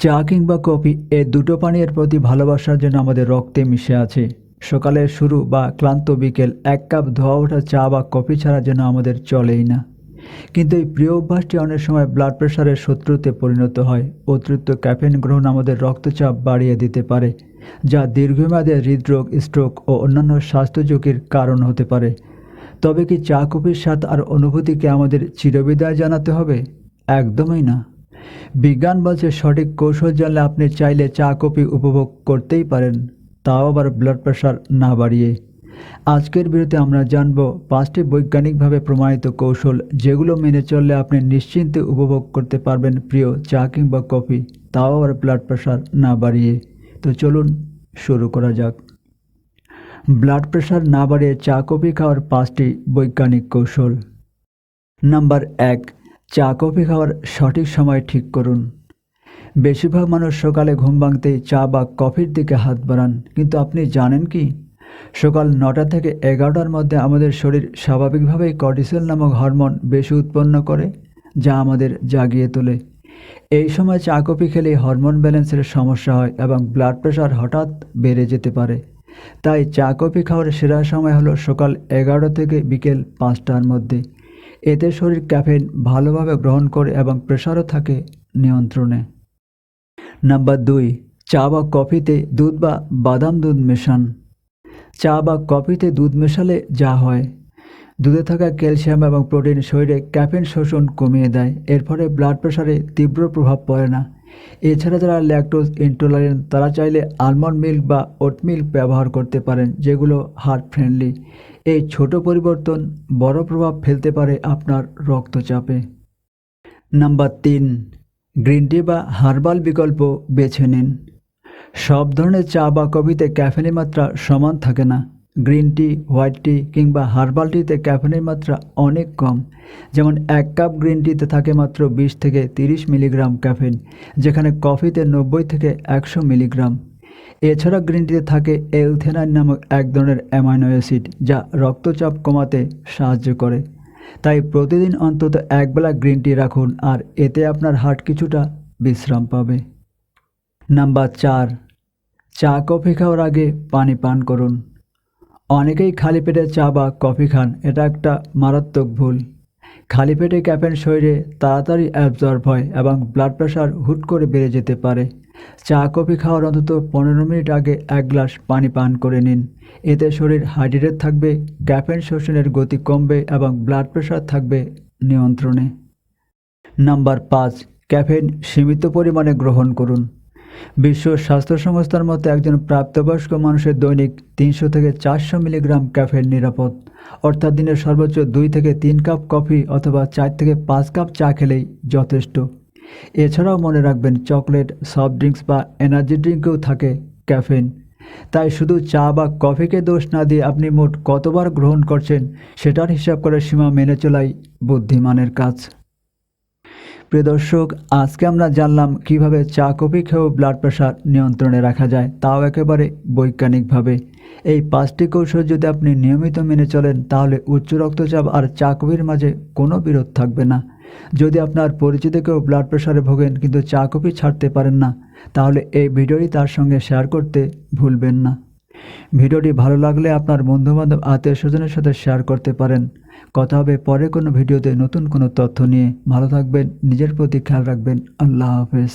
চা কিংবা কফি এ দুটো পানীয়ের প্রতি ভালোবাসার জন্য আমাদের রক্তে মিশে আছে। সকালের শুরু বা ক্লান্ত বিকেল এক কাপ ধোয়া ওঠা চা বা কফি ছাড়া যেন আমাদের চলেই না। কিন্তু এই প্রিয় অভ্যাসটি অনেক সময় ব্লাড প্রেশারের শত্রুতে পরিণত হয়। অতিরিক্ত ক্যাফেইন গ্রহণ আমাদের রক্তচাপ বাড়িয়ে দিতে পারে, যা দীর্ঘমেয়াদে হৃদরোগ, স্ট্রোক ও অন্যান্য স্বাস্থ্য ঝুঁকির কারণ হতে পারে। তবে কি চা কফির স্বাদ আর অনুভূতিকে আমাদের চিরবিদায় জানাতে হবে? একদমই না। বিজ্ঞান বলছে সঠিক কৌশল জানলে আপনি চাইলে চা কফি উপভোগ করতেই পারেন, তাও আবার ব্লাড প্রেশার না বাড়িয়ে। আজকের ভিডিওতে আমরা জানব 5টি বৈজ্ঞানিকভাবে প্রমাণিত কৌশল, যেগুলো মেনে চললে আপনি নিশ্চিন্তে উপভোগ করতে পারবেন প্রিয় চা কিংবা কফি, তাও আবার ব্লাড প্রেশার না বাড়িয়ে। তো চলুন শুরু করা যাক। ব্লাড প্রেশার না বাড়িয়ে চা কফি খাওয়ার 5টি বৈজ্ঞানিক কৌশল। নাম্বার 1, চা কফি খাওয়ার সঠিক সময় ঠিক করুন। বেশিরভাগ মানুষ সকালে ঘুম ভাঙতেই চা বা কফির দিকে হাত বাড়ান, কিন্তু আপনি জানেন কি, সকাল 9টা থেকে 11টার মধ্যে আমাদের শরীর স্বাভাবিকভাবেই কর্টিসল নামক হরমোন বেশি উৎপন্ন করে, যা আমাদের জাগিয়ে তোলে। এই সময় চা কফি খেলে হরমোন ব্যালেন্সের সমস্যা হয় এবং ব্লাড প্রেশার হঠাৎ বেড়ে যেতে পারে। তাই চা কফি খাওয়ার সেরা সময় হলো সকাল 11টা থেকে বিকেল 5টার মধ্যে। এতে শরীর ক্যাফেইন ভালোভাবে গ্রহণ করে এবং প্রেশারও থাকে নিয়ন্ত্রণে। নাম্বার 2, চা বা কফিতে দুধ বা বাদাম দুধ মেশান। চা বা কফিতে দুধ মেশালে যা হয়, দুধে থাকা ক্যালসিয়াম এবং প্রোটিন শরীরে ক্যাফেইন শোষণ কমিয়ে দেয়। এর ফলে ব্লাড প্রেশারে তীব্র প্রভাব পড়ে না। এছাড়া যারা ল্যাকটোজ ইনটলারেন্ট, তারা চাইলে আলমন্ড মিল্ক বা ওট মিল্ক ব্যবহার করতে পারেন, যেগুলো হার্ট ফ্রেন্ডলি। এই ছোট পরিবর্তন বড় প্রভাব ফেলতে পারে আপনার রক্তচাপে। নাম্বার 3, গ্রিন টি বা হার্বাল বিকল্প বেছে নিন। সব ধরনের চা বা কফিতে ক্যাফেনের মাত্রা সমান থাকে না। গ্রিন টি, হোয়াইট টি কিংবা হার্বাল টিতে ক্যাফেনের মাত্রা অনেক কম। যেমন 1 কাপ গ্রিন টিতে থাকে মাত্র 20 থেকে 30 মিলিগ্রাম ক্যাফেন, যেখানে কফিতে 90 থেকে 100 মিলিগ্রাম। এছাড়া গ্রিন টিতে থাকে এল-থেনাইন নামক এক ধরনের অ্যামাইনো অ্যাসিড, যা রক্তচাপ কমাতে সাহায্য করে। তাই প্রতিদিন অন্তত একবেলা গ্রিন টি রাখুন, আর এতে আপনার হার্ট কিছুটা বিশ্রাম পাবে। নাম্বার 4, চা কফি খাওয়ার আগে পানি পান করুন। অনেকেই খালি পেটে চা বা কফি খান, এটা একটা মারাত্মক ভুল। খালি পেটে ক্যাফেন শরীরে তাড়াতাড়ি অ্যাবজর্ব হয় এবং ব্লাড প্রেশার হুট করে বেড়ে যেতে পারে। চা কফি খাওয়ার অন্তত 15 মিনিট আগে 1 গ্লাস পানি পান করে নিন। এতে শরীর হাইড্রেটেড থাকবে, ক্যাফেন শোষণের গতি কমবে এবং ব্লাড প্রেশার থাকবে নিয়ন্ত্রণে। নাম্বার 5, ক্যাফেন সীমিত পরিমাণে গ্রহণ করুন। বিশ্ব স্বাস্থ্য সংস্থার মতে একজন প্রাপ্তবয়স্ক মানুষের দৈনিক 300 থেকে 400 মিলিগ্রাম ক্যাফেন নিরাপদ। অর্থাৎ দিনের সর্বোচ্চ 2 থেকে 3 কাপ কফি অথবা 4 থেকে 5 কাপ চা খেলেই যথেষ্ট। এছাড়াও মনে রাখবেন, চকলেট, সফট ড্রিঙ্কস বা এনার্জি ড্রিঙ্কেও থাকে ক্যাফেন। তাই শুধু চা বা কফিকে দোষ না দিয়ে আপনি মোট কতবার গ্রহণ করছেন সেটার হিসাব করে সীমা মেনে চলাই বুদ্ধিমানের কাজ। প্রিয় দর্শক, আজকে আমরা জানলাম কিভাবে চা কফি খেয়েও ব্লাড প্রেশার নিয়ন্ত্রণে রাখা যায়, তাও একেবারে বৈজ্ঞানিকভাবে। এই 5টি কৌশল যদি আপনি নিয়মিত মেনে চলেন, তাহলে উচ্চ রক্তচাপ আর চা কফির মাঝে কোনো বিরোধ থাকবে না। যদি আপনার পরিচিত কেউ ব্লাড প্রেশারে ভোগেন কিন্তু চা কফি ছাড়তে পারেন না, তাহলে এই ভিডিওটি তার সঙ্গে শেয়ার করতে ভুলবেন না। ভিডিওটি ভালো লাগলে আপনার বন্ধুবান্ধব, আত্মীয় স্বজনের সাথে শেয়ার করতে পারেন। কথা হবে পরে কোনো ভিডিওতে নতুন কোনো তথ্য নিয়ে। ভালো থাকবেন, নিজের প্রতি খেয়াল রাখবেন। আল্লাহ হাফেজ।